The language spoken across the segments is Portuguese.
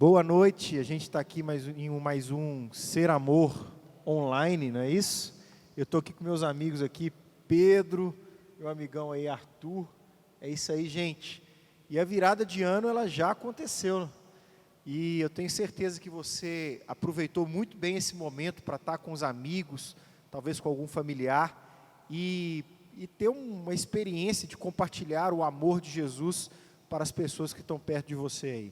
Boa noite, a gente está aqui em mais um Ser Amor online, não é isso? Eu estou aqui com meus amigos aqui, Pedro, meu amigão aí, Arthur. É isso aí, gente. E a virada de ano, ela já aconteceu. E eu tenho certeza que você aproveitou muito bem esse momento para estar com os amigos, talvez com algum familiar, e ter uma experiência de compartilhar o amor de Jesus para as pessoas que estão perto de você aí.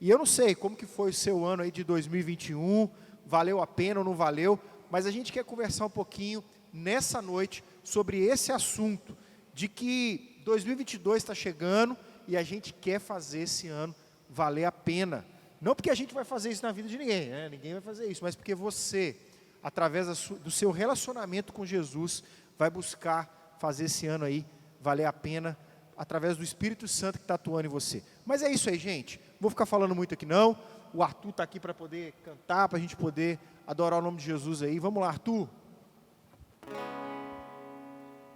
E eu não sei como que foi o seu ano aí de 2021, valeu a pena ou não valeu, mas a gente quer conversar um pouquinho nessa noite sobre esse assunto, de que 2022 está chegando e a gente quer fazer esse ano valer a pena. Não porque a gente vai fazer isso na vida de ninguém, né? Ninguém vai fazer isso, mas porque você, através do seu relacionamento com Jesus, vai buscar fazer esse ano aí valer a pena, através do Espírito Santo que está atuando em você. Mas é isso aí, gente. Não vou ficar falando muito aqui não. O Arthur está aqui para poder cantar, para a gente poder adorar o nome de Jesus aí. Vamos lá, Arthur.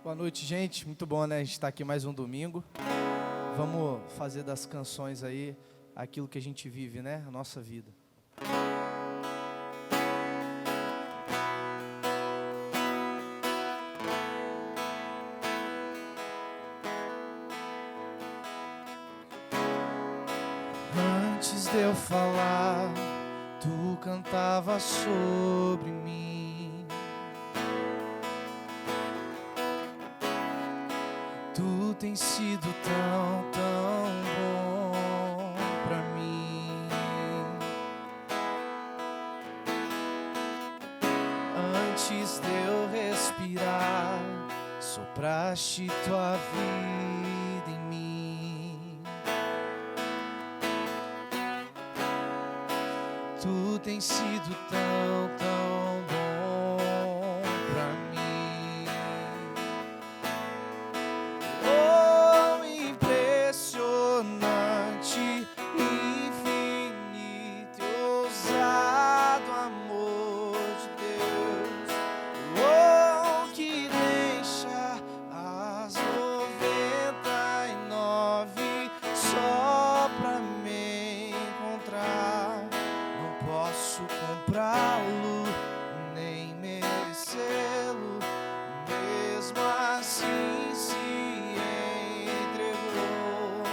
Boa noite, gente. Muito bom, né? A gente está aqui mais um domingo. Vamos fazer das canções aí aquilo que a gente vive, né? A nossa vida. Antes de eu falar, tu cantava sobre mim. Tu tens sido tão, tão bom pra mim. Antes de eu respirar, sopraste tua vida em mim. Tu tens sido tão, tão bom pra mim. Oh, impressionante, infinito e ousado amor de Deus. Oh, que deixa as 99 só pra me encontrar. Posso comprá-lo, nem merecê-lo, mesmo assim se entregou.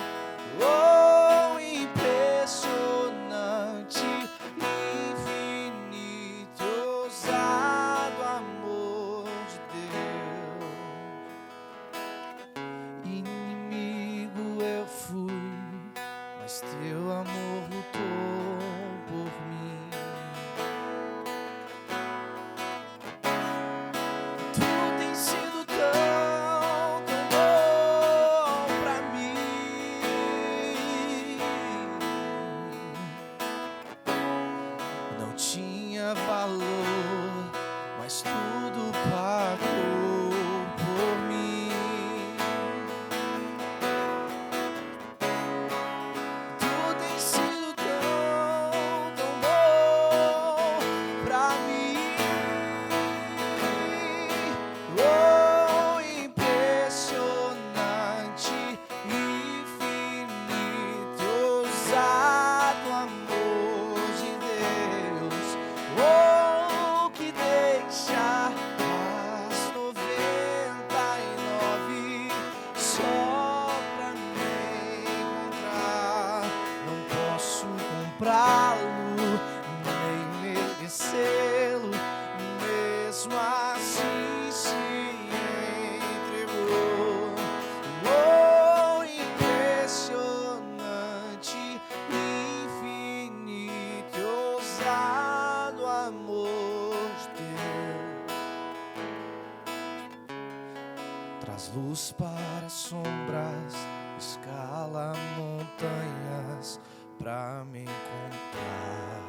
Oh, impressionante, infinito, ousado amor de Deus. Inimigo eu fui, mas teu amor lutou por mim. Tu tens sido tão, tão bom pra mim. Não tinha valor, mas tudo pagou por mim. Tu tens sido tão, tão bom pra mim. Oh, impressionante, infinito, ousado amor de Deus. Oh, que deixa as 99 só pra me encontrar. Não posso comprá-lo, nem merecê-lo, mesmo assim se entregou. Oh, impressionante, infinito, ousado amor de Deus. Traz luz para sombras, escala montanhas pra me encontrar.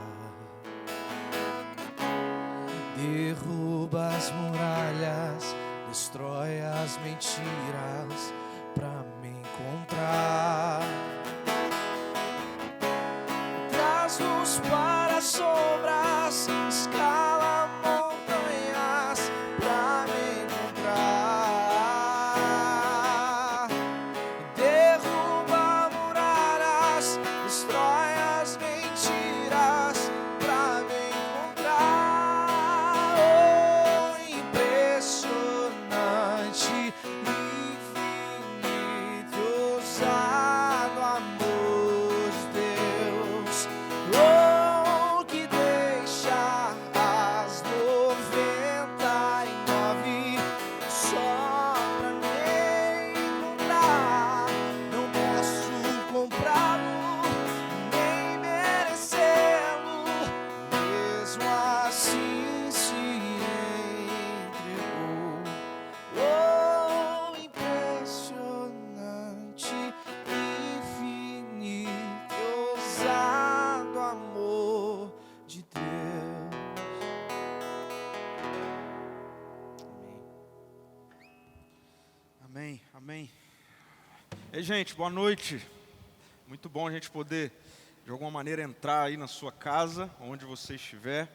Derruba as muralhas, destrói as mentiras pra me encontrar. Traz luz para sombras, escala montanhas pra me encontrar. Derruba muralhas, destrói as mentiras. Ei, gente, boa noite. Muito bom a gente poder, de alguma maneira, entrar aí na sua casa, onde você estiver.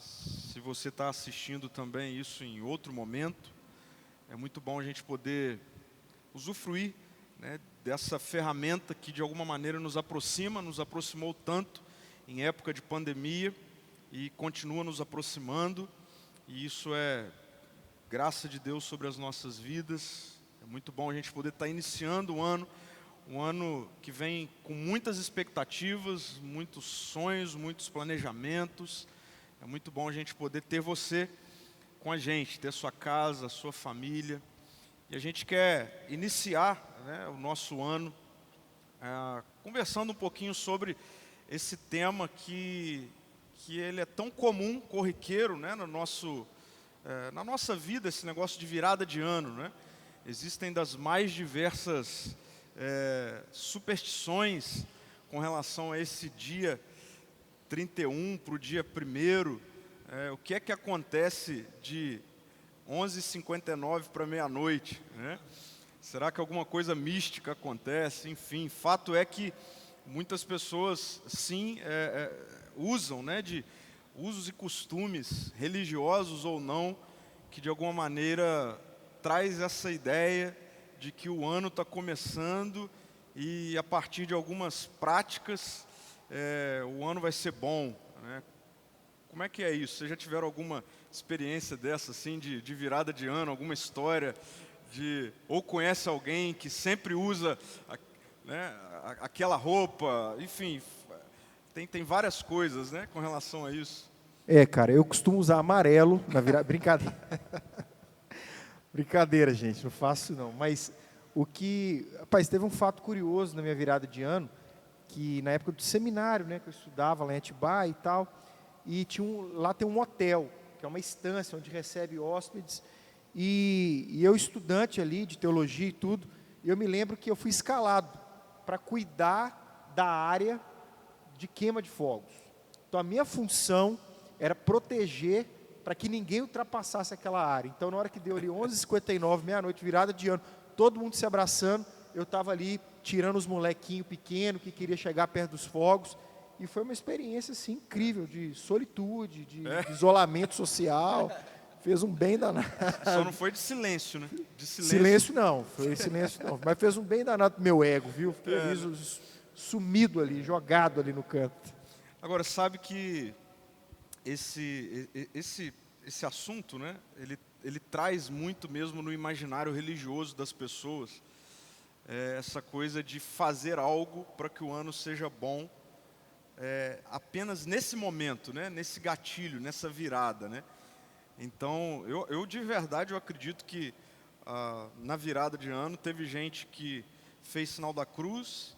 Se você está assistindo também isso em outro momento, é muito bom a gente poder usufruir, né, dessa ferramenta que, de alguma maneira, nos aproximou tanto em época de pandemia e continua nos aproximando. E isso é graça de Deus sobre as nossas vidas. É muito bom a gente poder estar iniciando o ano, um ano que vem com muitas expectativas, muitos sonhos, muitos planejamentos. É muito bom a gente poder ter você com a gente, ter sua casa, sua família. E a gente quer iniciar, né, o nosso ano conversando um pouquinho sobre esse tema que ele é tão comum, corriqueiro, né, na nossa vida, esse negócio de virada de ano, né? Existem das mais diversas superstições com relação a esse dia 31 para o dia 1º. O que é que acontece de 11h59 para meia-noite, né? Será que alguma coisa mística acontece? Enfim, fato é que muitas pessoas, sim, usam, né, de usos e costumes, religiosos ou não, que de alguma maneira traz essa ideia de que o ano está começando e a partir de algumas práticas o ano vai ser bom, né? Como é que é isso? Vocês já tiveram alguma experiência dessa, assim, de virada de ano, alguma história ou conhece alguém que sempre usa, né, aquela roupa, enfim, tem várias coisas, né, com relação a isso. Cara, eu costumo usar amarelo na virada. Brincadeira. Brincadeira, gente, não faço não. Mas rapaz, teve um fato curioso na minha virada de ano, que na época do seminário, né, que eu estudava lá em Atibaia e tal, e lá tem um hotel, que é uma estância onde recebe hóspedes, e eu estudante ali de teologia e tudo, e eu me lembro que eu fui escalado para cuidar da área de queima de fogos. Então a minha função era proteger para que ninguém ultrapassasse aquela área. Então na hora que deu ali 11h59, meia-noite, virada de ano, todo mundo se abraçando, eu estava ali tirando os molequinhos pequenos que queria chegar perto dos fogos, e foi uma experiência assim, incrível, de solitude, de isolamento social, fez um bem danado. Só não foi de silêncio, né? De Silêncio não, foi silêncio não, mas fez um bem danado pro meu ego, viu? Fiquei ali, sumido ali, jogado ali no canto. Agora, sabe que esse assunto, né, ele traz muito mesmo no imaginário religioso das pessoas, essa coisa de fazer algo para que o ano seja bom, apenas nesse momento, né, nesse gatilho, nessa virada, né? Então, eu de verdade, eu acredito que na virada de ano teve gente que fez sinal da cruz,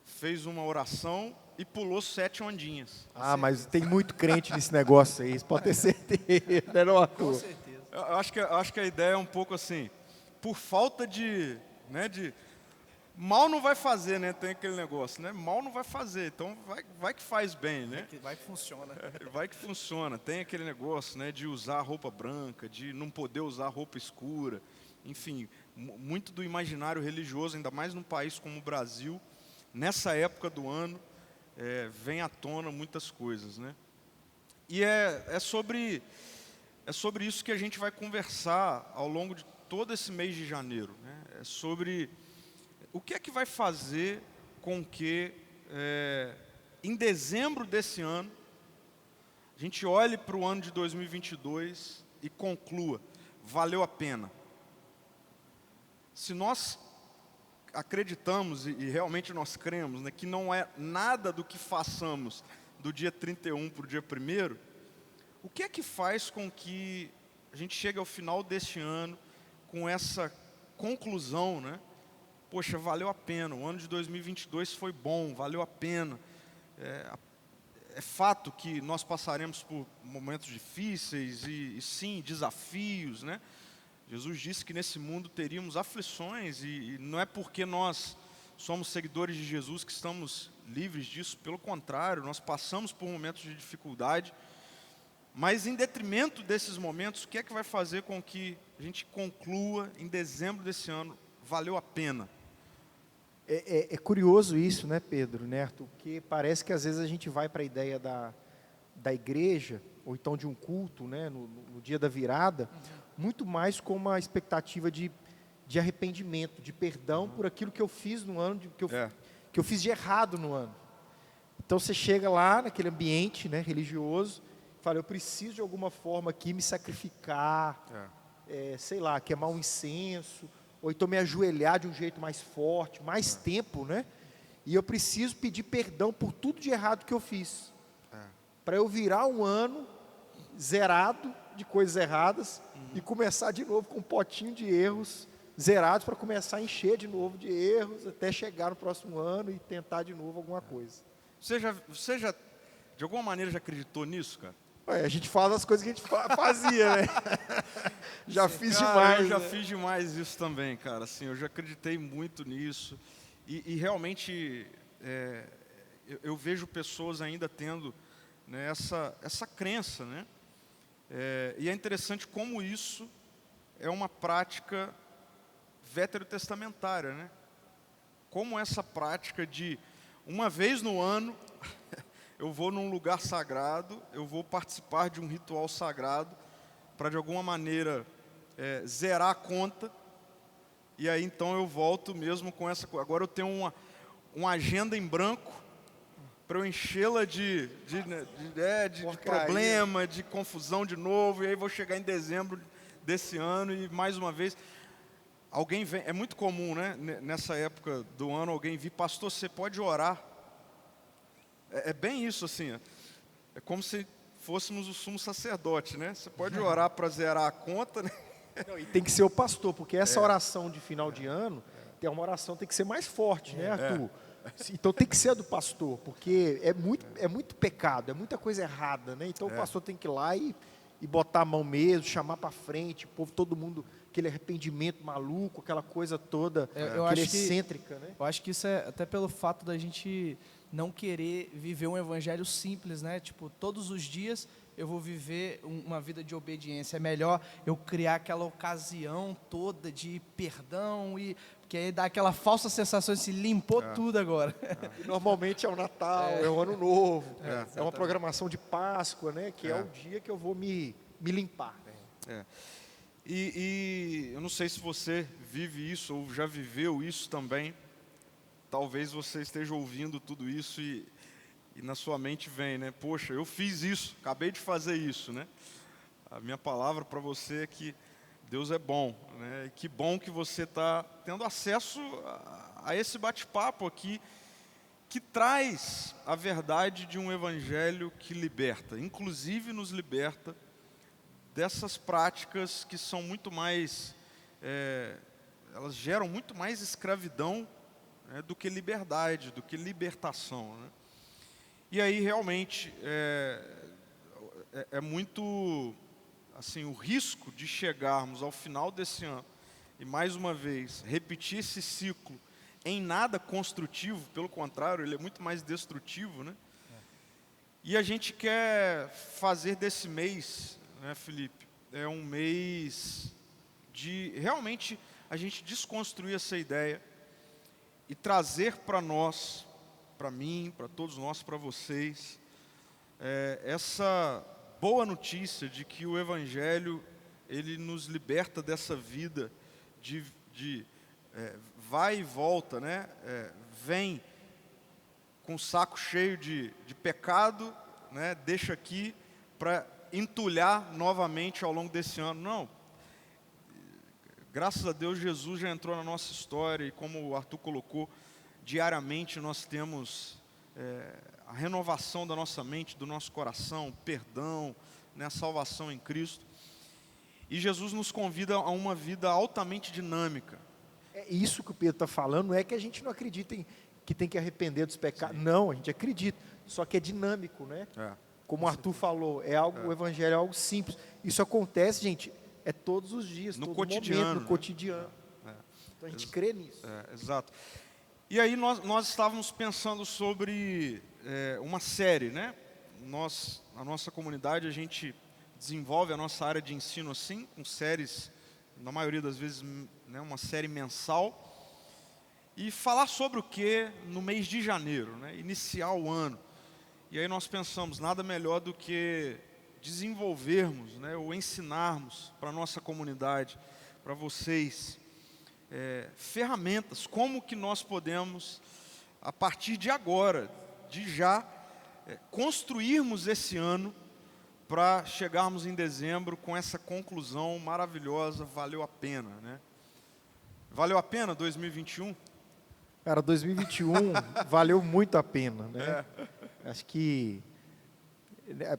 fez uma oração e pulou 7 ondinhas. Mas tem muito crente nesse negócio aí, você pode ter certeza, né, não, Arthur? Com certeza. Eu acho que a ideia é um pouco assim, por falta né, mal não vai fazer, né? Tem aquele negócio, né? Mal não vai fazer, então vai que faz bem, né? Vai que funciona. Vai que funciona. Tem aquele negócio, né, de usar roupa branca, de não poder usar roupa escura. Enfim, muito do imaginário religioso, ainda mais num país como o Brasil, nessa época do ano, vem à tona muitas coisas, né? E é sobre isso que a gente vai conversar ao longo de todo esse mês de janeiro, né? É sobre o que é que vai fazer com que, em dezembro desse ano, a gente olhe para o ano de 2022 e conclua, valeu a pena. Se nós acreditamos, e realmente nós cremos, né, que não é nada do que façamos do dia 31 para o dia 1º, o que é que faz com que a gente chegue ao final deste ano com essa conclusão, né? Poxa, valeu a pena, o ano de 2022 foi bom, valeu a pena. É fato que nós passaremos por momentos difíceis e sim, desafios, né? Jesus disse que nesse mundo teríamos aflições e não é porque nós somos seguidores de Jesus que estamos livres disso, pelo contrário, nós passamos por momentos de dificuldade, mas em detrimento desses momentos, o que é que vai fazer com que a gente conclua em dezembro desse ano valeu a pena? É curioso isso, né, Pedro, né, Arthur? Porque parece que às vezes a gente vai para a ideia da igreja, ou então de um culto, né, no dia da virada, muito mais com uma expectativa de arrependimento, de perdão por aquilo que eu fiz no ano, que eu fiz de errado no ano. Então você chega lá naquele ambiente, né, religioso, e fala, eu preciso de alguma forma aqui me sacrificar, sei lá, queimar um incenso, ou então me ajoelhar de um jeito mais forte, mais tempo, né? E eu preciso pedir perdão por tudo de errado que eu fiz. Para eu virar um ano zerado de coisas erradas e começar de novo com um potinho de erros zerados para começar a encher de novo de erros até chegar no próximo ano e tentar de novo alguma coisa. Você já de alguma maneira, já acreditou nisso, cara? A gente fala das coisas que a gente fazia, né? Já fiz demais. Eu já fiz demais isso também, cara. Assim, eu já acreditei muito nisso. E realmente, eu vejo pessoas ainda tendo, né, essa crença, né? E é interessante como isso é uma prática veterotestamentária, né? Como essa prática de, uma vez no ano, eu vou num lugar sagrado, eu vou participar de um ritual sagrado, para de alguma maneira zerar a conta, e aí então eu volto mesmo com essa coisa. Agora eu tenho uma agenda em branco, para eu enchê-la de problema, de confusão de novo, e aí vou chegar em dezembro desse ano e mais uma vez, alguém vem, é muito comum, né, nessa época do ano, alguém vir, pastor, você pode orar? É bem isso assim, é como se fôssemos o sumo sacerdote, né? Você pode orar para zerar a conta, né? Não, e tem que ser o pastor, porque essa oração de final de ano, tem uma oração tem que ser mais forte, né, Arthur? Então tem que ser a do pastor, porque é muito pecado, é muita coisa errada, né? Então o pastor tem que ir lá e botar a mão mesmo, chamar para frente, o povo, todo mundo, aquele arrependimento maluco, aquela coisa toda, excêntrica, né? Eu acho que isso é até pelo fato da gente não querer viver um evangelho simples, né? Tipo, todos os dias eu vou viver uma vida de obediência. É melhor eu criar aquela ocasião toda de perdão, porque aí dá aquela falsa sensação de se limpou tudo agora. E normalmente é o Natal, é o Ano Novo, é uma programação de Páscoa, né? Que é o dia que eu vou me limpar. E eu não sei se você vive isso ou já viveu isso também. Talvez você esteja ouvindo tudo isso e na sua mente vem, né? Poxa, eu fiz isso, acabei de fazer isso, né? A minha palavra para você é que Deus é bom, né? E que bom que você está tendo acesso a esse bate-papo aqui, que traz a verdade de um evangelho que liberta, inclusive nos liberta dessas práticas que são muito mais, elas geram muito mais escravidão, né, do que liberdade, do que libertação, né? E aí realmente é muito assim, o risco de chegarmos ao final desse ano e mais uma vez repetir esse ciclo em nada construtivo, pelo contrário, ele é muito mais destrutivo, né? E a gente quer fazer desse mês, né, Felipe, um mês de realmente a gente desconstruir essa ideia e trazer para nós, para mim, para todos nós, para vocês, essa boa notícia de que o Evangelho, ele nos liberta dessa vida de vai e volta, né? Vem com o saco cheio de pecado, né? Deixa aqui para entulhar novamente ao longo desse ano. Não. Graças a Deus, Jesus já entrou na nossa história e, como o Arthur colocou, diariamente nós temos a renovação da nossa mente, do nosso coração, perdão, né, a salvação em Cristo. E Jesus nos convida a uma vida altamente dinâmica. É isso que o Pedro está falando, não é que a gente não acredita que tem que arrepender dos pecados. Sim. Não, a gente acredita, só que é dinâmico, né? Como o Arthur falou, o Evangelho é algo simples. Isso acontece, gente, todos os dias, no todo cotidiano, momento, no né? Cotidiano. Então a gente crê nisso. Exato. E aí nós estávamos pensando sobre uma série, né? A nossa comunidade, a gente desenvolve a nossa área de ensino assim, com séries, na maioria das vezes né, uma série mensal, e falar sobre o que no mês de janeiro, né, iniciar o ano. E aí nós pensamos, nada melhor do que desenvolvermos, né, ou ensinarmos para a nossa comunidade, para vocês, ferramentas, como que nós podemos, a partir de agora, de já, construirmos esse ano para chegarmos em dezembro com essa conclusão maravilhosa, valeu a pena, né? Valeu a pena 2021? Cara, 2021 valeu muito a pena, né? Acho que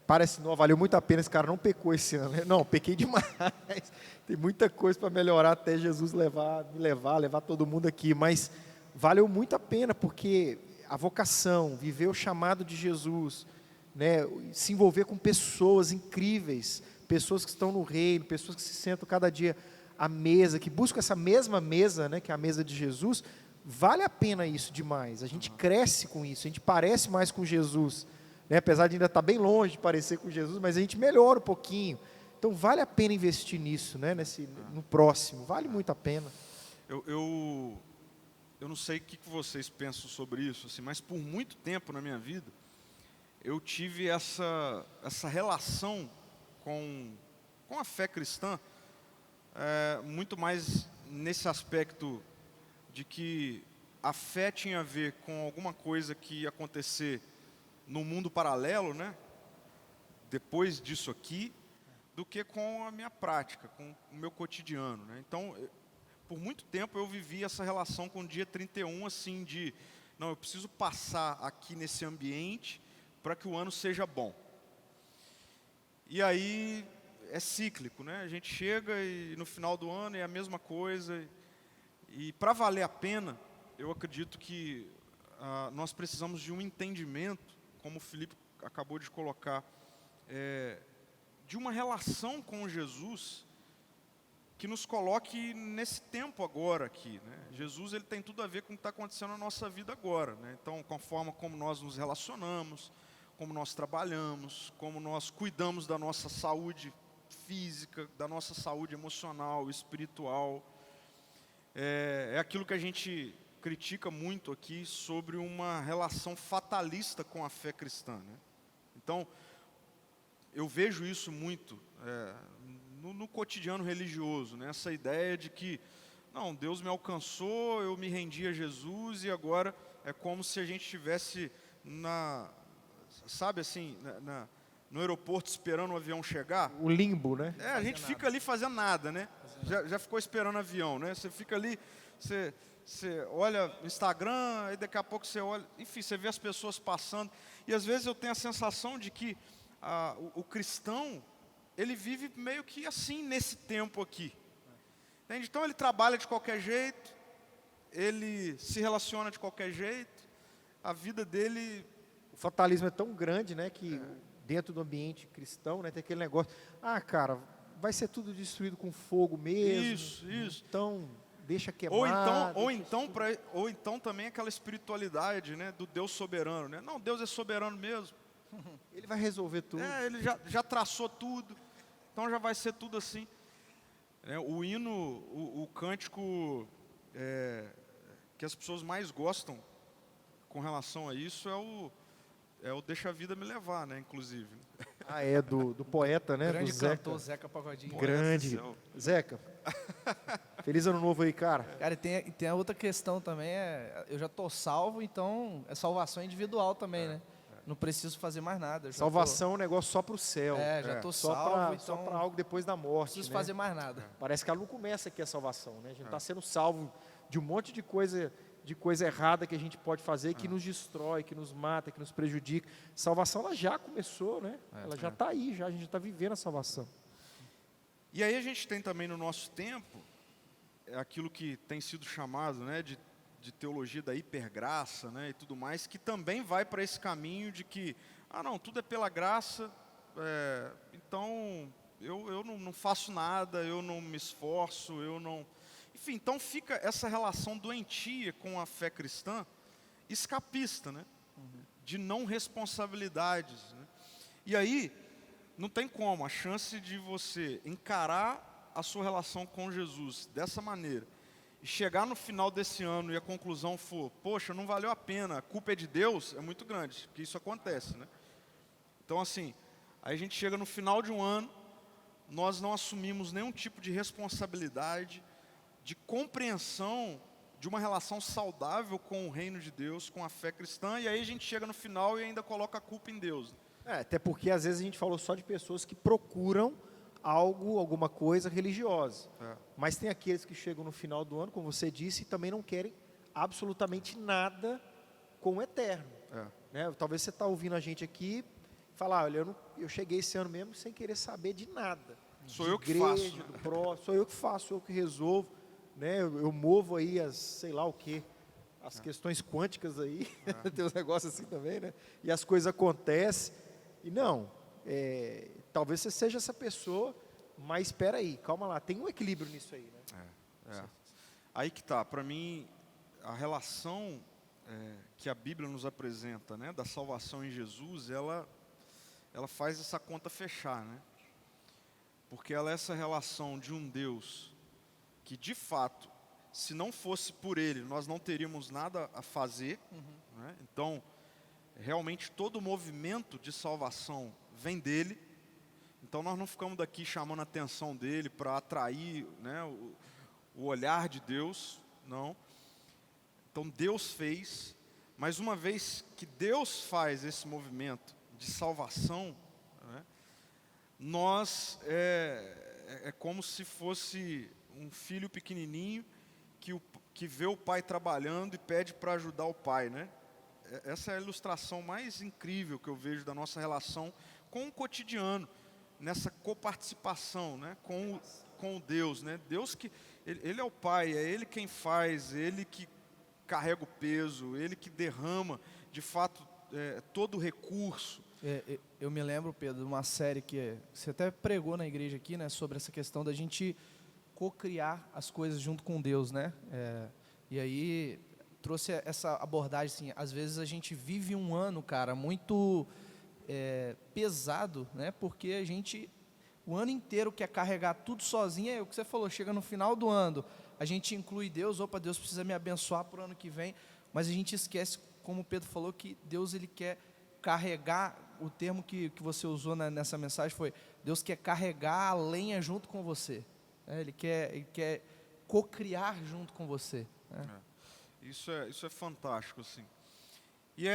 parece não, valeu muito a pena, esse cara não pecou esse ano, né? Não, pequei demais. Tem muita coisa para melhorar até Jesus me levar todo mundo aqui, mas valeu muito a pena porque a vocação, viver o chamado de Jesus, né? Se envolver com pessoas incríveis, pessoas que estão no reino, pessoas que se sentam cada dia à mesa, que buscam essa mesma mesa, né, que é a mesa de Jesus. Vale a pena isso demais, a gente cresce com isso, a gente parece mais com Jesus, né? Apesar de ainda estar bem longe de parecer com Jesus, mas a gente melhora um pouquinho, então vale a pena investir nisso, né? No próximo, vale muito a pena. Eu não sei o que vocês pensam sobre isso, assim, mas por muito tempo na minha vida, eu tive essa relação com a fé cristã, muito mais nesse aspecto de que a fé tinha a ver com alguma coisa que ia acontecer no mundo paralelo, né? Depois disso aqui, do que com a minha prática, com o meu cotidiano, né? Então, por muito tempo eu vivi essa relação com o dia 31, assim, de, não, eu preciso passar aqui nesse ambiente para que o ano seja bom. E aí, é cíclico, né? A gente chega e no final do ano é a mesma coisa. E para valer a pena, eu acredito que nós precisamos de um entendimento, como o Felipe acabou de colocar, de uma relação com Jesus que nos coloque nesse tempo agora aqui, né? Jesus, ele tem tudo a ver com o que está acontecendo na nossa vida agora, né? Então, com a forma como nós nos relacionamos, como nós trabalhamos, como nós cuidamos da nossa saúde física, da nossa saúde emocional, espiritual. É aquilo que a gente critica muito aqui sobre uma relação fatalista com a fé cristã, né? Então, eu vejo isso muito no cotidiano religioso, né? Essa ideia de que, não, Deus me alcançou, eu me rendi a Jesus e agora é como se a gente estivesse sabe assim, no aeroporto esperando o avião chegar. O limbo, né? A gente fica ali fazendo nada, né? Já ficou esperando o avião, né? Você fica ali, você olha no Instagram, aí daqui a pouco você olha, enfim, você vê as pessoas passando. E às vezes eu tenho a sensação de que o cristão, ele vive meio que assim nesse tempo aqui. Entende? Então ele trabalha de qualquer jeito, ele se relaciona de qualquer jeito, a vida dele... O fatalismo é tão grande, né, que dentro do ambiente cristão, né, tem aquele negócio, cara, vai ser tudo destruído com fogo mesmo. Isso. Então, deixa queimar. Ou então também aquela espiritualidade, né, do Deus soberano, né? Não, Deus é soberano mesmo. Ele vai resolver tudo. Ele já traçou tudo, então já vai ser tudo assim. O hino, o cântico que as pessoas mais gostam com relação a isso é o Deixa a Vida Me Levar, né, inclusive. Do poeta, né? Grande do Zeca. cantor, Zeca Pagodinho. Grande. Zeca, feliz ano novo aí, cara. Cara, e tem a outra questão também, eu já tô salvo, então é salvação individual também, né? Não preciso fazer mais nada. Salvação é um negócio só para o céu. Já tô só salvo, só para algo depois da morte. Não preciso né? fazer mais nada. Parece que ela não começa aqui a salvação, né? A gente não está sendo salvo de um monte de coisa errada que a gente pode fazer, que nos destrói, que nos mata, que nos prejudica. Salvação, ela já começou, né? Ela já está aí, a gente já está vivendo a salvação. E aí a gente tem também no nosso tempo, aquilo que tem sido chamado, né, de teologia da hipergraça, né, e tudo mais, que também vai para esse caminho de que, não, tudo é pela graça, então eu não faço nada, eu não me esforço, eu não... Enfim, então fica essa relação doentia com a fé cristã, escapista, né? De não responsabilidades, né? E aí, não tem como, a chance de você encarar a sua relação com Jesus dessa maneira e chegar no final desse ano e a conclusão for, poxa, não valeu a pena, a culpa é de Deus, é muito grande, porque isso acontece, né? Então assim, aí a gente chega no final de um ano, nós não assumimos nenhum tipo de responsabilidade, de compreensão de uma relação saudável com o reino de Deus, com a fé cristã, e aí a gente chega no final e ainda coloca a culpa em Deus. Até porque às vezes a gente falou só de pessoas que procuram algo, alguma coisa religiosa. Mas tem aqueles que chegam no final do ano, como você disse, e também não querem absolutamente nada com o eterno. Né? Talvez você está ouvindo a gente aqui e falar, olha, eu cheguei esse ano mesmo sem querer saber de nada. Sou de eu que igreja, faço. do próximo, sou eu que faço, sou eu que resolvo. Né? Eu movo aí as, sei lá o quê, as questões quânticas aí, tem uns negócios assim também, né? E as coisas acontecem. E não, talvez você seja essa pessoa, mas espera aí, calma lá, tem um equilíbrio nisso aí, né? Aí que tá, para mim, a relação que a Bíblia nos apresenta, né, da salvação em Jesus, ela faz essa conta fechar, né? Porque ela é essa relação de um Deus que, de fato, se não fosse por Ele, nós não teríamos nada a fazer, né? Então, realmente todo o movimento de salvação vem dele. Então nós não ficamos daqui chamando a atenção dele para atrair, né, o olhar de Deus, não. Então Deus fez, mas uma vez que Deus faz esse movimento de salvação, né, nós é como se fosse um filho pequenininho que vê o pai trabalhando e pede para ajudar o pai, né? Essa é a ilustração mais incrível que eu vejo da nossa relação com o cotidiano, nessa coparticipação, né, com Deus, né? Deus que ele é o Pai, é Ele quem faz, Ele que carrega o peso, Ele que derrama, de fato, todo o recurso. Eu me lembro, Pedro, de uma série que você até pregou na igreja aqui, né, sobre essa questão da gente co-criar as coisas junto com Deus, né? E aí trouxe essa abordagem, assim, às vezes a gente vive um ano, cara, muito pesado, né? Porque a gente, o ano inteiro quer carregar tudo sozinho, é o que você falou, chega no final do ano, a gente inclui Deus, opa, Deus precisa me abençoar para o ano que vem, mas a gente esquece, como o Pedro falou, que Deus, ele quer carregar, o termo que você usou nessa mensagem foi, Deus quer carregar a lenha junto com você, né? Ele quer co-criar junto com você, né? Isso é fantástico, assim. E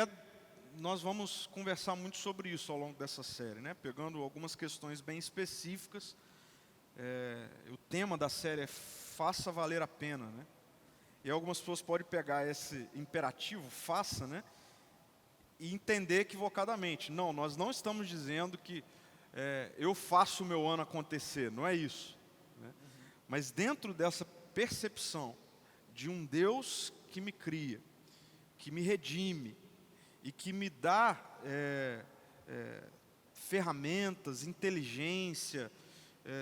nós vamos conversar muito sobre isso ao longo dessa série, né? Pegando algumas questões bem específicas. O tema da série é faça valer a pena, né? E algumas pessoas podem pegar esse imperativo, faça, né, e entender equivocadamente. Não, nós não estamos dizendo que eu faço o meu ano acontecer, não é isso, né? Mas dentro dessa percepção de um Deus que me cria, que me redime e que me dá ferramentas, inteligência,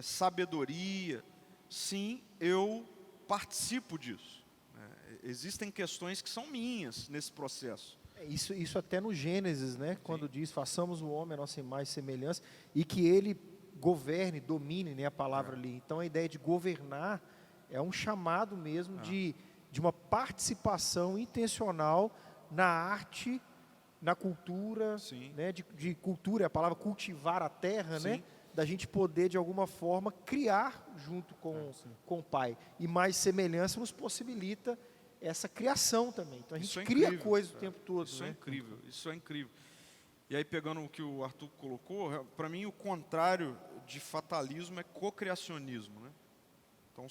sabedoria, sim, eu participo disso, né? Existem questões que são minhas nesse processo. Isso até no Gênesis, né? Quando diz, façamos o homem a nossa imagem e semelhança, e que ele governe, domine, né, a palavra ali. Então a ideia de governar é um chamado mesmo de uma participação intencional na arte, na cultura, né, de cultura, a palavra cultivar a terra, né, da gente poder de alguma forma criar junto com o Pai. E mais semelhança nos possibilita essa criação também. Então a gente cria coisas o tempo todo. Isso, né? é incrível, isso é incrível. E aí, pegando o que o Arthur colocou, para mim o contrário de fatalismo é cocriacionismo, né? Então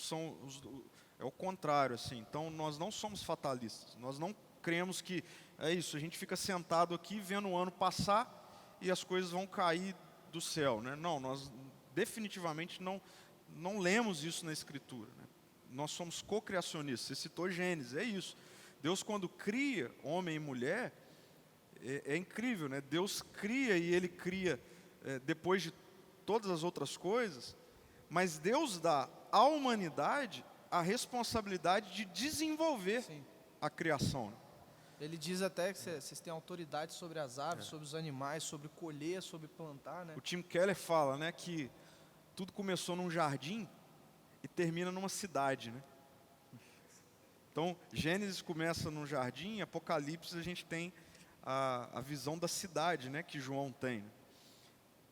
é o contrário, assim. Então nós não somos fatalistas, nós não cremos que é isso, a gente fica sentado aqui vendo o ano passar e as coisas vão cair do céu, né? Não, nós definitivamente não lemos isso na Escritura, né? Nós somos cocriacionistas. Você citou Gênesis, é isso. Deus, quando cria homem e mulher, é incrível, né? Deus cria e Ele cria depois de todas as outras coisas, mas Deus dá à humanidade a responsabilidade de desenvolver a criação. Ele diz até que vocês têm autoridade sobre as aves, sobre os animais, sobre colher, sobre plantar, né? O Tim Keller fala, né, que tudo começou num jardim e termina numa cidade, né? Então, Gênesis começa no jardim, Apocalipse a gente tem a visão da cidade, né, que João tem.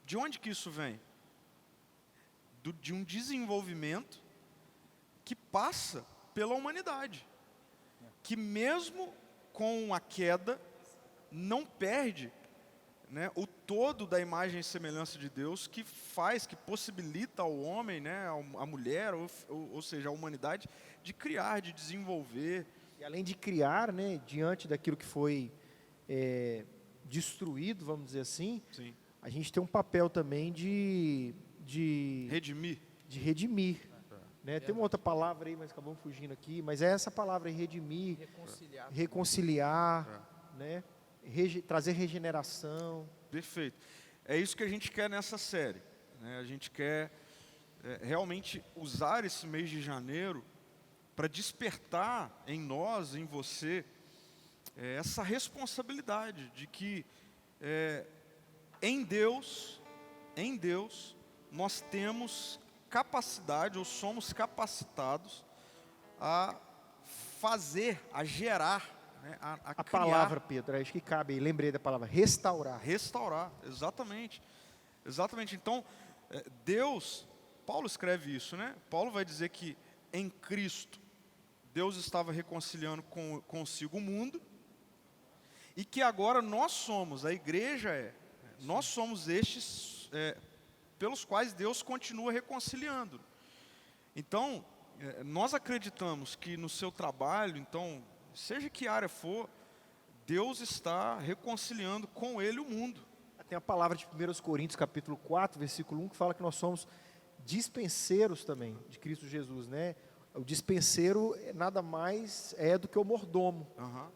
De onde que isso vem? De um desenvolvimento que passa pela humanidade, que mesmo com a queda, não perde, né, o todo da imagem e semelhança de Deus, que possibilita ao homem, né, a mulher, ou seja, a humanidade, de criar, de desenvolver. E além de criar, né, diante daquilo que foi destruído, vamos dizer assim, Sim. a gente tem um papel também de Redimir. redimir. Né? Tem uma outra palavra aí, mas acabamos fugindo aqui, mas é essa palavra aí, redimir, reconciliar, né? Trazer regeneração. Perfeito. É isso que a gente quer nessa série, né? A gente quer realmente usar esse mês de janeiro para despertar em nós, em você, essa responsabilidade de que em Deus, nós temos capacidade, ou somos capacitados a fazer, a gerar, né, a criar. Palavra, Pedro, acho que cabe aí, lembrei da palavra, restaurar. Restaurar, exatamente. Exatamente. Então, Deus, Paulo escreve isso, né? Paulo vai dizer que em Cristo, Deus estava reconciliando consigo o mundo, e que agora nós somos, a igreja nós somos estes pelos quais Deus continua reconciliando. Então, nós acreditamos que no seu trabalho, então, seja que área for, Deus está reconciliando com Ele o mundo. Tem a palavra de 1 Coríntios, capítulo 4, versículo 1, que fala que nós somos dispenseiros também de Cristo Jesus, né? O dispenseiro nada mais é do que o mordomo,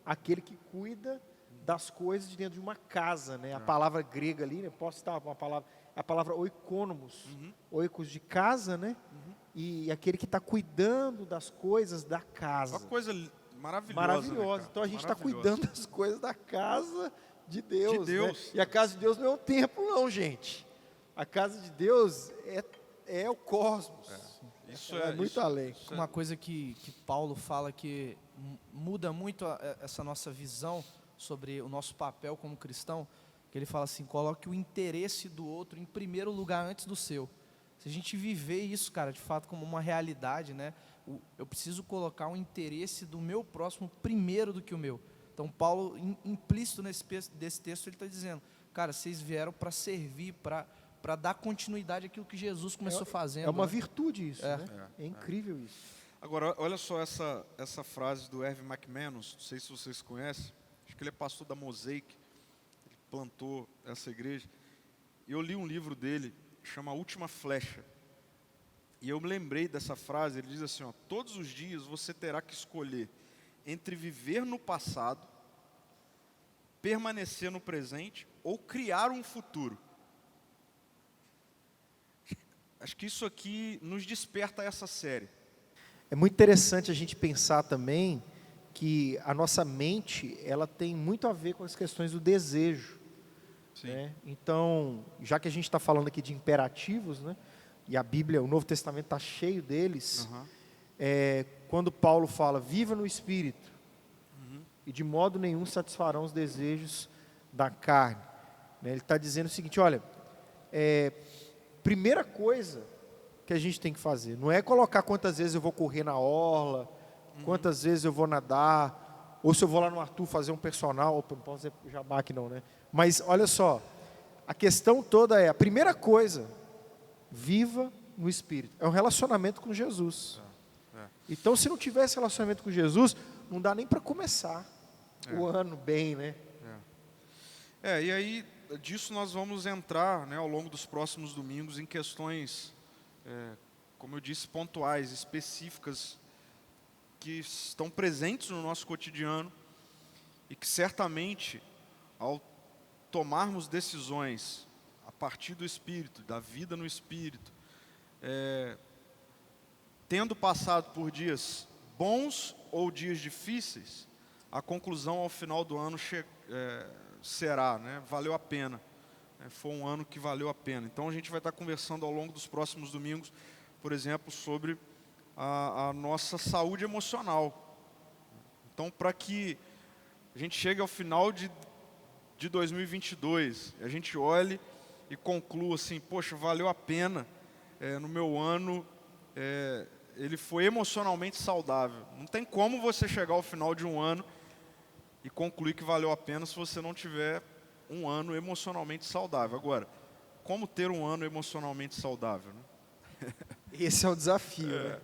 aquele que cuida das coisas de dentro de uma casa, né? A palavra grega ali, né? Posso citar uma palavra, a palavra oikonomos, oikos de casa, né? E aquele que está cuidando das coisas da casa. Uma coisa maravilhosa. Maravilhosa. Né, então a gente está cuidando das coisas da casa de Deus. De Deus. Né? E a casa de Deus não é um templo, não, gente. A casa de Deus é o cosmos. Isso muito além. Uma coisa que Paulo fala que muda muito essa nossa visão sobre o nosso papel como cristão, que ele fala assim, coloque o interesse do outro em primeiro lugar antes do seu. Se a gente viver isso, cara, de fato como uma realidade, né? Eu preciso colocar o interesse do meu próximo primeiro do que o meu. Então Paulo, implícito desse texto, ele está dizendo, cara, vocês vieram para servir, para dar continuidade àquilo que Jesus começou fazendo. É uma né? virtude isso, né? É incrível isso. Agora, olha só essa frase do Erwin McManus, não sei se vocês conhecem, acho que ele é pastor da Mosaic, ele plantou essa igreja, e eu li um livro dele, chama A Última Flecha, e eu me lembrei dessa frase, ele diz assim, ó, todos os dias você terá que escolher entre viver no passado, permanecer no presente, ou criar um futuro. Acho que isso aqui nos desperta essa série. É muito interessante a gente pensar também que a nossa mente, ela tem muito a ver com as questões do desejo. Né? Então, já que a gente está falando aqui de imperativos, né? E a Bíblia, o Novo Testamento está cheio deles, quando Paulo fala, viva no Espírito, e de modo nenhum satisfarão os desejos da carne. Né? Ele está dizendo o seguinte, olha, primeira coisa que a gente tem que fazer, não é colocar quantas vezes eu vou correr na orla, quantas vezes eu vou nadar, ou se eu vou lá no Arthur fazer um personal, não posso dizer jabá aqui não, né? Mas olha só, a questão toda é, a primeira coisa, viva no Espírito, é um relacionamento com Jesus. Então se não tiver esse relacionamento com Jesus, não dá nem para começar o ano bem, né? E aí, disso nós vamos entrar, né, ao longo dos próximos domingos em questões, como eu disse, pontuais, específicas, que estão presentes no nosso cotidiano e que certamente, ao tomarmos decisões a partir do Espírito, da vida no Espírito, tendo passado por dias bons ou dias difíceis, a conclusão ao final do ano será, né, valeu a pena. Foi um ano que valeu a pena. Então a gente vai estar conversando ao longo dos próximos domingos, por exemplo, sobre a nossa saúde emocional. Então, para que a gente chegue ao final de 2022, a gente olhe e conclua assim, poxa, valeu a pena, no meu ano, ele foi emocionalmente saudável. Não tem como você chegar ao final de um ano e concluir que valeu a pena se você não tiver um ano emocionalmente saudável. Agora, como ter um ano emocionalmente saudável, né? Esse é o desafio, né?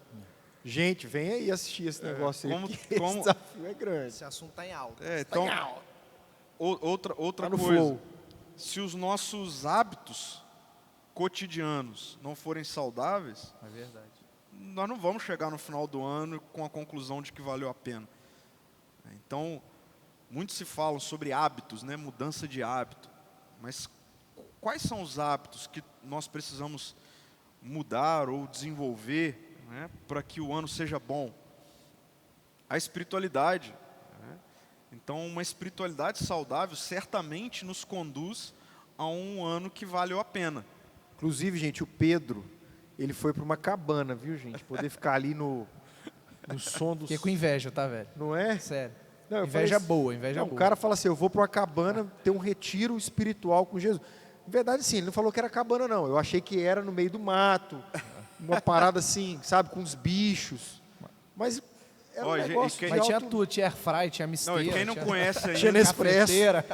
Gente, vem aí assistir esse negócio aí, porque esse desafio é grande. Esse assunto está em alta. Então, outra Tá no coisa, flow. se os nossos hábitos cotidianos não forem saudáveis, É verdade. nós não vamos chegar no final do ano com a conclusão de que valeu a pena. Então, muito se fala sobre hábitos, né? Mudança de hábito. Mas quais são os hábitos que nós precisamos mudar ou desenvolver, né, para que o ano seja bom? A espiritualidade. Né? Então, uma espiritualidade saudável certamente nos conduz a um ano que valeu a pena. Inclusive, gente, o Pedro, ele foi para uma cabana, viu, gente? Poder ficar ali no som dos... Fiquei com inveja, tá, velho? Não é? Sério. Não, eu Inveja falei, boa, inveja não, boa. o cara fala assim, eu vou para uma cabana ter um retiro espiritual com Jesus. Na verdade, sim, ele não falou que era cabana, não. Eu achei que era no meio do mato, uma parada assim, sabe, com os bichos. Mas era um Olha, negócio de Mas tinha alto... tudo, tinha airfry, tinha misteira. Não, e quem não conhece Tinha ainda, Nespresso. cafeteira.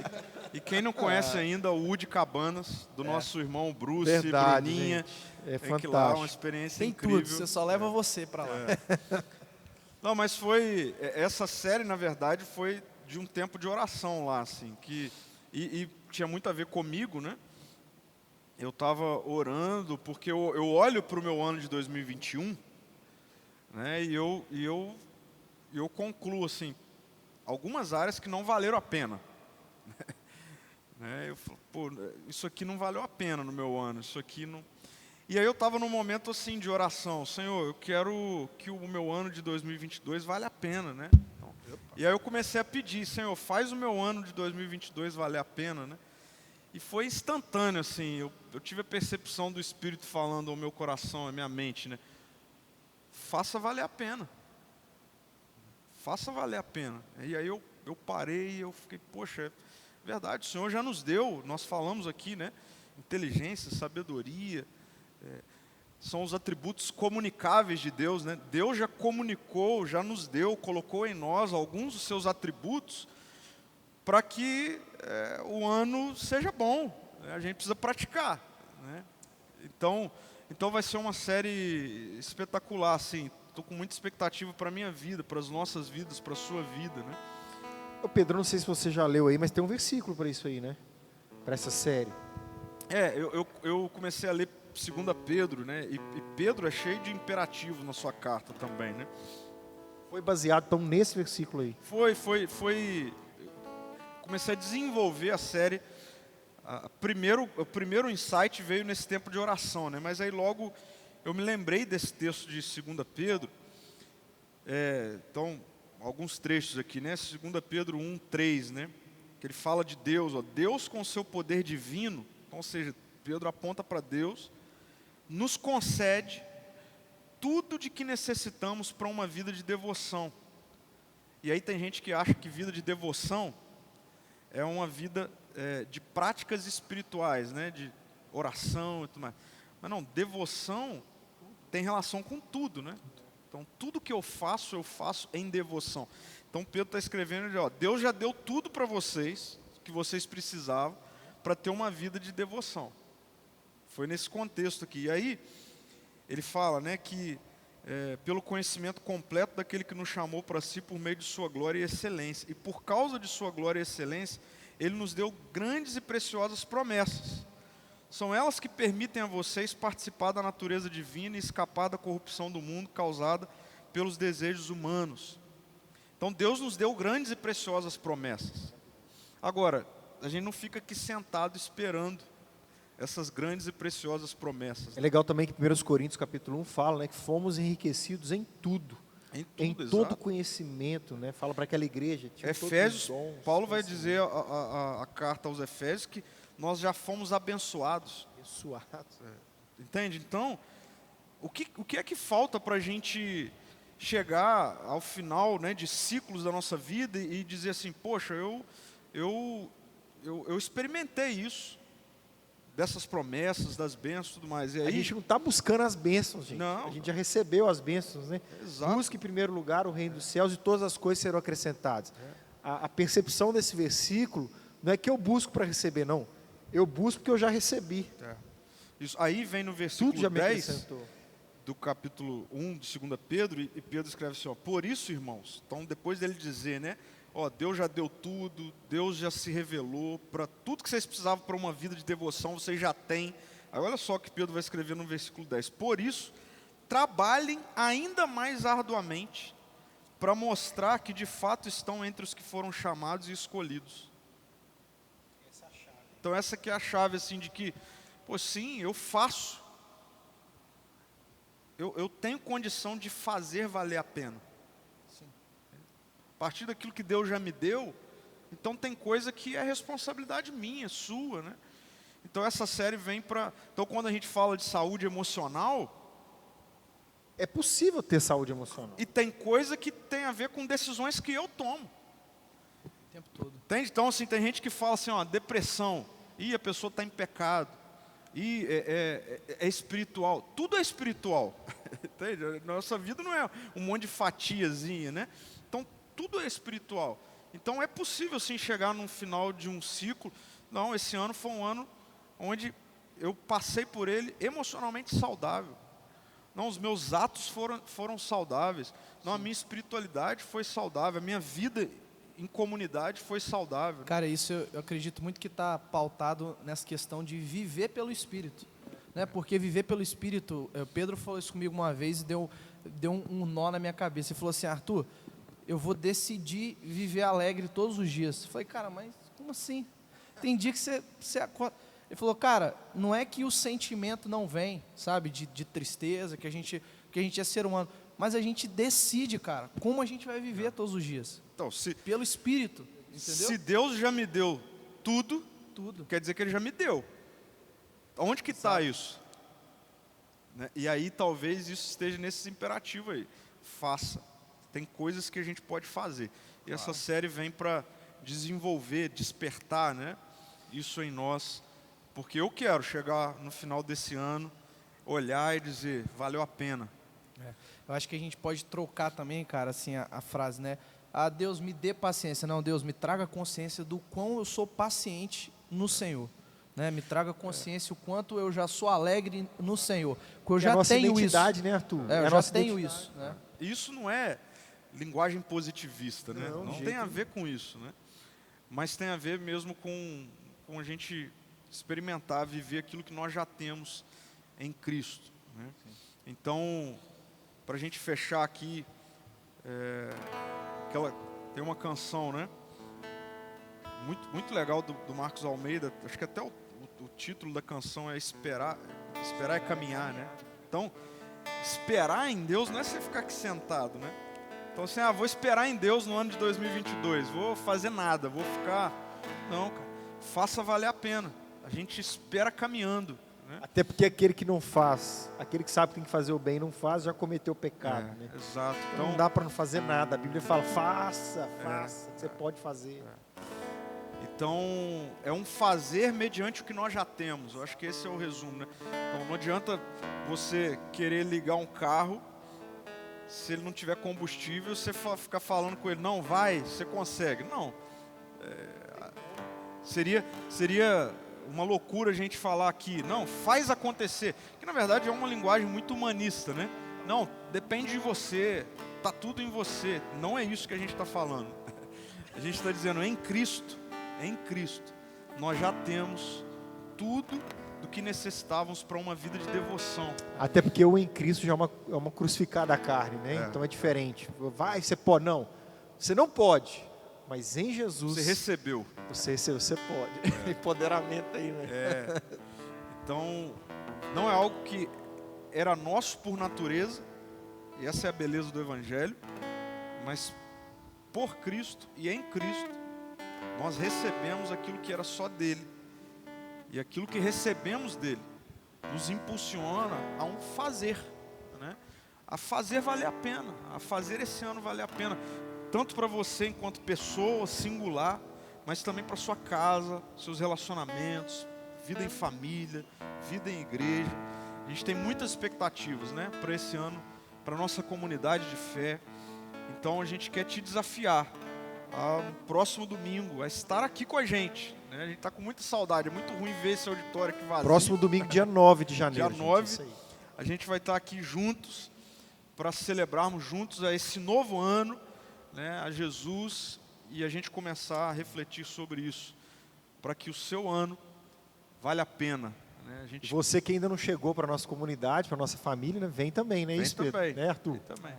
e quem não conhece ainda o Woody Cabanas, do nosso irmão Bruce, Verdade, Bruninha, gente. É tem que ir lá, uma fantástico. experiência Tem incrível. tudo, você só leva você pra lá. Não, mas essa série, na verdade, foi de um tempo de oração lá, assim, e tinha muito a ver comigo, né? Eu estava orando, porque eu olho para o meu ano de 2021, né? E eu concluo, assim, algumas áreas que não valeram a pena. Né? Eu falo, pô, isso aqui não valeu a pena no meu ano, isso aqui não... E aí eu estava num momento assim de oração, Senhor, eu quero que o meu ano de 2022 valha a pena, né? Então, e aí eu comecei a pedir, Senhor, faz o meu ano de 2022 valer a pena, né? E foi instantâneo, assim, eu tive a percepção do Espírito falando ao meu coração, à minha mente, né? Faça valer a pena. Faça valer a pena. E aí eu parei e eu fiquei, poxa, é verdade, o Senhor já nos deu, nós falamos aqui, né? Inteligência, sabedoria, são os atributos comunicáveis de Deus, né? Deus já comunicou, já nos deu, colocou em nós alguns dos seus atributos para que o ano seja bom. Né? A gente precisa praticar, né? Então vai ser uma série espetacular, assim. Estou com muita expectativa para a minha vida, para as nossas vidas, para a sua vida, né? Ô Pedro, não sei se você já leu aí, mas tem um versículo para isso aí, né? Para essa série. Eu comecei a ler 2 Pedro, né? E Pedro é cheio de imperativos na sua carta também, né? Foi baseado, então, nesse versículo aí. Foi. Comecei a desenvolver a série. O primeiro insight veio nesse tempo de oração, né? Mas aí logo eu me lembrei desse texto de 2 Pedro. Então, alguns trechos aqui, né? 2 Pedro 1:3, né? Que ele fala de Deus, ó, Deus com seu poder divino, então, ou seja, Pedro aponta para Deus, nos concede tudo de que necessitamos para uma vida de devoção. E aí tem gente que acha que vida de devoção é uma vida de práticas espirituais, né? De oração e tudo mais. Mas não, devoção tem relação com tudo, né? Então, tudo que eu faço em devoção. Então, Pedro está escrevendo, ó, Deus já deu tudo para vocês, que vocês precisavam, para ter uma vida de devoção. Foi nesse contexto aqui. E aí, ele fala, né, que pelo conhecimento completo daquele que nos chamou para si por meio de sua glória e excelência. E por causa de sua glória e excelência, ele nos deu grandes e preciosas promessas. São elas que permitem a vocês participar da natureza divina e escapar da corrupção do mundo causada pelos desejos humanos. Então Deus nos deu grandes e preciosas promessas. Agora, a gente não fica aqui sentado esperando essas grandes e preciosas promessas. É legal também que 1 Coríntios capítulo 1 fala, né, que fomos enriquecidos em tudo. Em todo conhecimento, né? Fala para aquela igreja. Efésios, Paulo vai dizer a carta aos Efésios que nós já fomos abençoados. Abençoados. Entende? Então, o que é que falta para a gente chegar ao final, né, de ciclos da nossa vida e dizer assim, poxa, eu experimentei isso, dessas promessas, das bênçãos e tudo mais. E aí, A gente não está buscando as bênçãos, gente. Não. A gente já recebeu as bênçãos, né? Exato. Busque em primeiro lugar o reino dos céus e todas as coisas serão acrescentadas. A percepção desse versículo não é que eu busco para receber, não. Eu busco porque eu já recebi. Isso, aí vem no Tudo versículo já me 10 acrescentou. do capítulo 1 de 2 Pedro, e Pedro escreve assim, ó, por isso, irmãos, então depois dele dizer, né, ó, Deus já deu tudo, Deus já se revelou, para tudo que vocês precisavam para uma vida de devoção, vocês já têm. Aí olha só o que Pedro vai escrever no versículo 10, por isso, trabalhem ainda mais arduamente, para mostrar que de fato estão entre os que foram chamados e escolhidos. Então essa aqui é a chave, assim, de que, pô, sim, eu faço, eu tenho condição de fazer valer a pena. Sim. A partir daquilo que Deus já me deu, então tem coisa que é responsabilidade minha, sua, né? Então essa série vem para... Então quando a gente fala de saúde emocional, É possível ter saúde emocional. e tem coisa que tem a ver com decisões que eu tomo. O tempo todo. Entende? Então assim, tem gente que fala assim, ó, depressão, e a pessoa está em pecado, e é espiritual, tudo é espiritual. Entende? Nossa vida não é um monte de fatiazinha, né? Então tudo é espiritual. Então é possível sim chegar no final de um ciclo. Não, esse ano foi um ano onde eu passei por ele emocionalmente saudável. Não, os meus atos foram saudáveis. Não, a minha espiritualidade foi saudável, a minha vida em comunidade foi saudável. Cara, isso eu acredito muito que está pautado nessa questão de viver pelo Espírito. Né? Porque viver pelo Espírito, Pedro falou isso comigo uma vez e deu um nó na minha cabeça. Ele falou assim, Arthur, eu vou decidir viver alegre todos os dias. Eu falei, cara, mas como assim? Tem dia que você acorda... Ele falou, cara, não é que o sentimento não vem, sabe, de tristeza, que a gente é ser humano, mas a gente decide, cara, como a gente vai viver todos os dias. Então, Pelo Espírito, entendeu? se Deus já me deu tudo, Tudo. quer dizer que Ele já me deu. Onde que está isso? Né? E aí talvez isso esteja nesse imperativo aí. Faça. Tem coisas que a gente pode fazer. E essa série vem para desenvolver, despertar, né, isso em nós. Porque eu quero chegar no final desse ano, olhar e dizer, valeu a pena. Eu acho que a gente pode trocar também, cara, assim, a frase, né? Ah, Deus, me dê paciência. Não, Deus, me traga consciência do quão eu sou paciente no Senhor. Né? Me traga consciência o quanto eu já sou alegre no Senhor. Porque eu já é a nossa tenho identidade, isso. né, Arthur? É, a eu já nossa tenho identidade. isso. Né? Isso não é linguagem positivista, né? Não, de Não jeito tem a nenhum. ver com isso, né? Mas tem a ver mesmo com a gente experimentar, viver aquilo que nós já temos em Cristo, né? Então, para a gente fechar aqui, tem uma canção, né? Muito legal do Marcos Almeida. Acho que até o título da canção é Esperar é Caminhar, né? Então, esperar em Deus não é você ficar aqui sentado, né? Então assim, vou esperar em Deus no ano de 2022, vou fazer nada, vou ficar... Não, cara, faça valer a pena. A gente espera caminhando, né? Até porque aquele que não faz, aquele que sabe que tem que fazer o bem e não faz, já cometeu pecado, né? Exato. Então, não dá para não fazer nada. A Bíblia fala, faça, que você pode fazer. Então, é um fazer mediante o que nós já temos. Eu acho que esse é o resumo, né? Então, não adianta você querer ligar um carro, se ele não tiver combustível, você ficar falando com ele, não, vai, você consegue. Não. Seria uma loucura a gente falar aqui, não, faz acontecer. Que na verdade é uma linguagem muito humanista, né? Não, depende de você, está tudo em você. Não é isso que a gente está falando. A gente está dizendo, em Cristo, nós já temos tudo do que necessitávamos para uma vida de devoção. Até porque o em Cristo já é uma crucificada à carne, né? Então é diferente. Vai, você pode. Não, você não pode. Mas em Jesus... Você recebeu. Você pode. Empoderamento aí, né? Então, não é algo que era nosso por natureza. E essa é a beleza do Evangelho. Mas por Cristo e em Cristo, nós recebemos aquilo que era só dele. E aquilo que recebemos dele nos impulsiona a um fazer, né? a fazer valer a pena, a fazer esse ano valer a pena, tanto para você enquanto pessoa singular, mas também para sua casa, seus relacionamentos, vida em família, vida em igreja. A gente tem muitas expectativas, né, para esse ano, para nossa comunidade de fé. Então a gente quer te desafiar no próximo domingo a estar aqui com a gente, né? A gente está com muita saudade, é muito ruim ver esse auditório aqui vazio. Próximo domingo, dia 9 de janeiro. Dia 9, isso aí. a gente vai estar aqui juntos para celebrarmos juntos a esse novo ano, né, a Jesus, e a gente começar a refletir sobre isso, para que o seu ano vale a pena. Né? E você que ainda não chegou para a nossa comunidade, para a nossa família, né, vem também, né? Vem Isso, Pedro? também, Né, Arthur? vem também.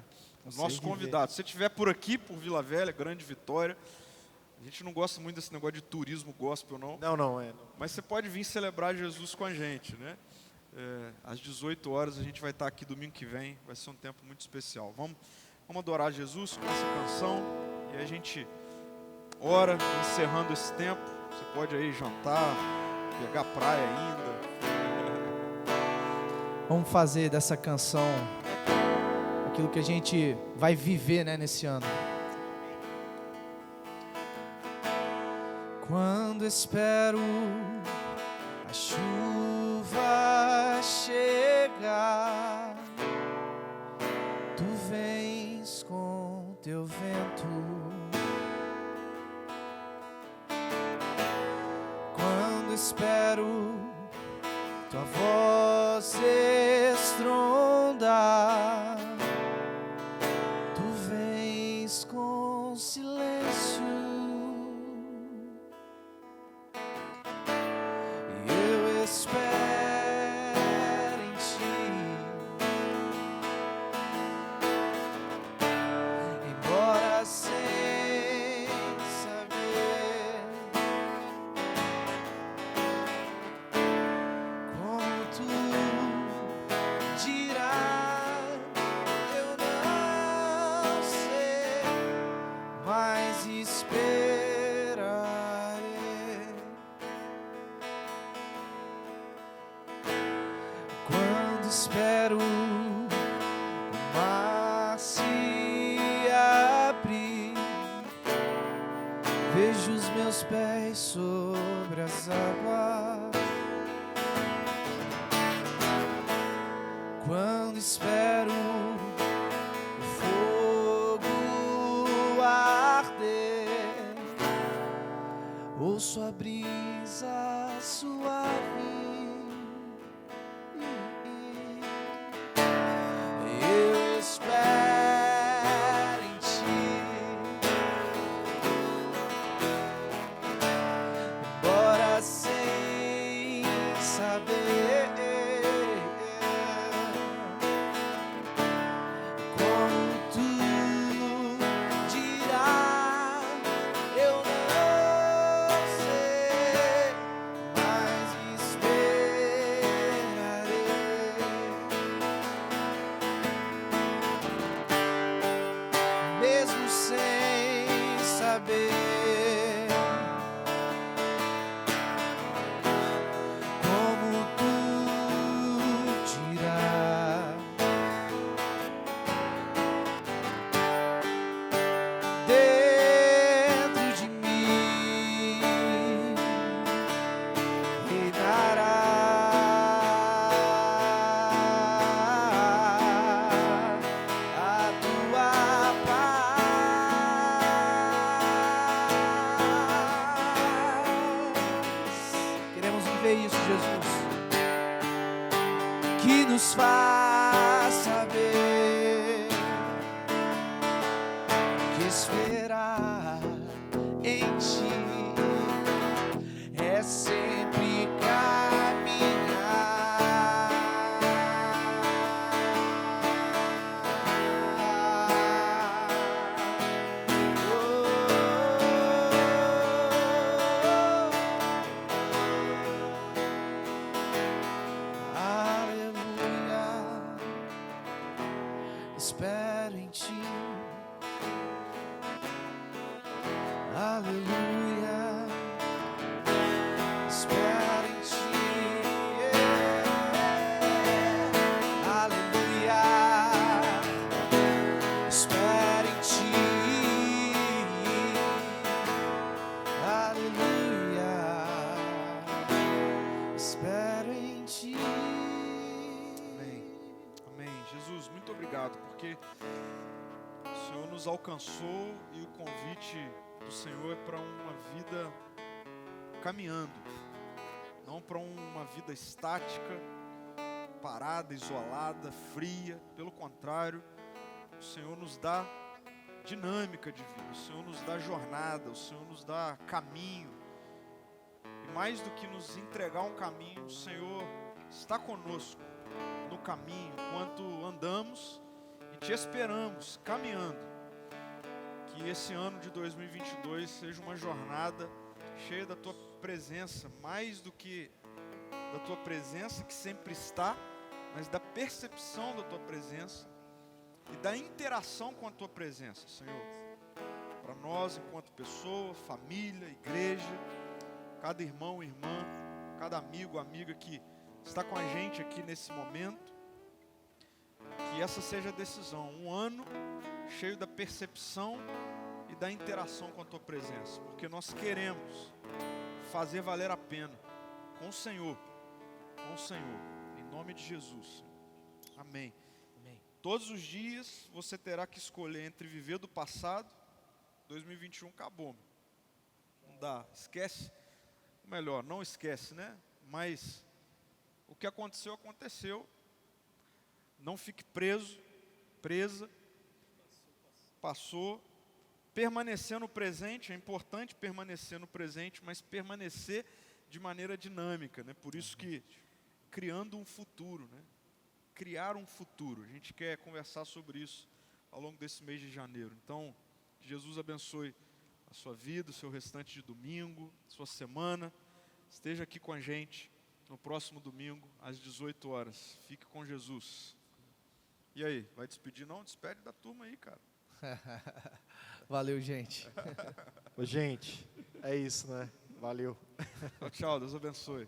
Os Você nossos viver. convidados. Se você estiver por aqui, por Vila Velha, Grande Vitória, a gente não gosta muito desse negócio de turismo gospel, não. Não. Mas você pode vir celebrar Jesus com a gente, né? Às 18 horas a gente vai estar aqui domingo que vem, vai ser um tempo muito especial. Vamos adorar Jesus com essa canção e a gente ora, encerrando esse tempo. Você pode aí jantar, pegar praia ainda. Vamos fazer dessa canção aquilo que a gente vai viver, né, nesse ano. Quando espero a chuva chegar, tu vens com teu vento. Quando espero tua voz estrondar, tu vens com silêncio. E eu espero em ti, embora sem saber como tu dirás, eu não sei, mas esperarei. Quando espero o mar se abrir, vejo os meus pés sobre as águas. Quando espero o fogo arder, ouço a brisa suave. Eu espero em ti, embora sem saber como tu dirás, eu não sei, mas esperarei. Mesmo sem saber como tu dirás, dentro de mim reinará a tua paz. Queremos viver isso, Jesus, que nos faz saber que esperar em ti é sempre aleluia. Espero em ti, aleluia. Espero em ti, aleluia. espero em ti. Amém. Amém. Jesus, muito obrigado, porque o Senhor nos alcançou e o convite do Senhor é para uma vida caminhando, não para uma vida estática, parada, isolada, fria. Pelo contrário, o Senhor nos dá dinâmica de vida, o Senhor nos dá jornada, o Senhor nos dá caminho. E mais do que nos entregar um caminho, o Senhor está conosco no caminho, enquanto andamos e te esperamos, caminhando. Que esse ano de 2022 seja uma jornada cheia da Tua presença, mais do que da Tua presença que sempre está, mas da percepção da Tua presença e da interação com a Tua presença, Senhor. Para nós, enquanto pessoa, família, igreja, cada irmão, irmã, cada amigo, amiga que está com a gente aqui nesse momento, que essa seja a decisão, um ano cheio da percepção e da interação com a Tua presença, porque nós queremos fazer valer a pena com o Senhor, em nome de Jesus. Amém. Amém. Todos os dias você terá que escolher entre viver do passado. 2021 acabou, não dá, esquece. Ou melhor, não esquece, né? Mas o que aconteceu, aconteceu. Não fique preso, presa. Passou. Permanecer no presente, é importante permanecer no presente, mas permanecer de maneira dinâmica, né? Por isso que criando um futuro, né? Criar um futuro. A gente quer conversar sobre isso ao longo desse mês de janeiro. Então, que Jesus abençoe a sua vida, o seu restante de domingo, sua semana. Esteja aqui com a gente no próximo domingo, às 18 horas. Fique com Jesus. E aí, vai despedir? Não, despede da turma aí, cara. Valeu, gente. Ô, gente, é isso, né? Valeu. Tchau, Deus abençoe.